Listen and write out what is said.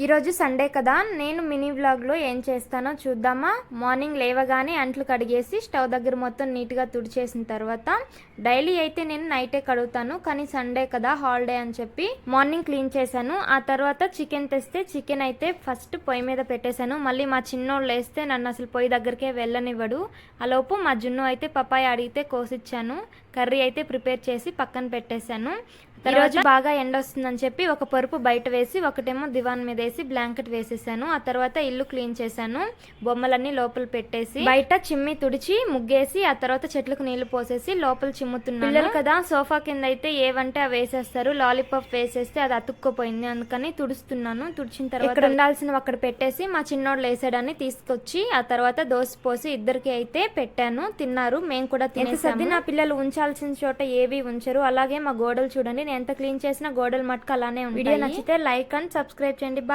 ఈరోజు సండే కదా, నేను మినీ వ్లాగ్లో ఏం చేస్తానో చూద్దామా. మార్నింగ్ లేవగానే అంట్లు కడిగేసి స్టవ్ దగ్గర మొత్తం నీట్గా తుడిచేసిన తర్వాత డైలీ అయితే నేను నైటే కడుగుతాను, కానీ సండే కదా హాలిడే అని చెప్పి మార్నింగ్ క్లీన్ చేశాను. ఆ తర్వాత చికెన్ తెస్తే చికెన్ అయితే ఫస్ట్ పొయ్యి మీద పెట్టేశాను. మళ్ళీ మా చిన్నోళ్ళు వేస్తే నన్ను అసలు పొయ్యి దగ్గరికే వెళ్ళనివ్వడు. ఆలోపు మా జున్ను అయితే పపాయ అడిగితే కోసిచ్చాను. కర్రీ అయితే ప్రిపేర్ చేసి పక్కన పెట్టేశాను. ఈరోజు బాగా ఎండ వస్తుందని చెప్పి ఒక పరుపు బయట వేసి ఒకటేమో దివాన్ మీద వేసి బ్లాంకెట్ వేసేసాను. ఆ తర్వాత ఇల్లు క్లీన్ చేశాను. బొమ్మలన్నీ లోపల పెట్టేసి బయట చిమ్మి తుడిచి ముగ్గేసి ఆ తర్వాత చెట్లకు నీళ్లు పోసేసి లోపల చిమ్ముతున్నాను. పిల్లలు కదా సోఫా కింద అయితే ఏవంటే అవి వేసేస్తారు. లాలీపాప్ వేసేస్తే అది అతుక్కుపోయింది, అందుకని తుడుస్తున్నాను. తుడిచిన తర్వాత ఇక్కడ ఉండాల్సినవి అక్కడ పెట్టేసి మా చిన్నోడు లేసాడని తీసుకొచ్చి ఆ తర్వాత దోశ పోసి ఇద్దరికి అయితే పెట్టాను. తిన్నారు, మేము కూడా తినేసాము. నా పిల్లలు ఉంచాల్సిన చోట ఏవి ఉంచరు. అలాగే మా గోడలు చూడండి, ఎంత క్లీన్ చేసినా గోడలు మట్టుకు అలానే ఉంటాయి. వీడియో నచ్చితే లైక్ అండ్ సబ్స్క్రైబ్ చేయండి.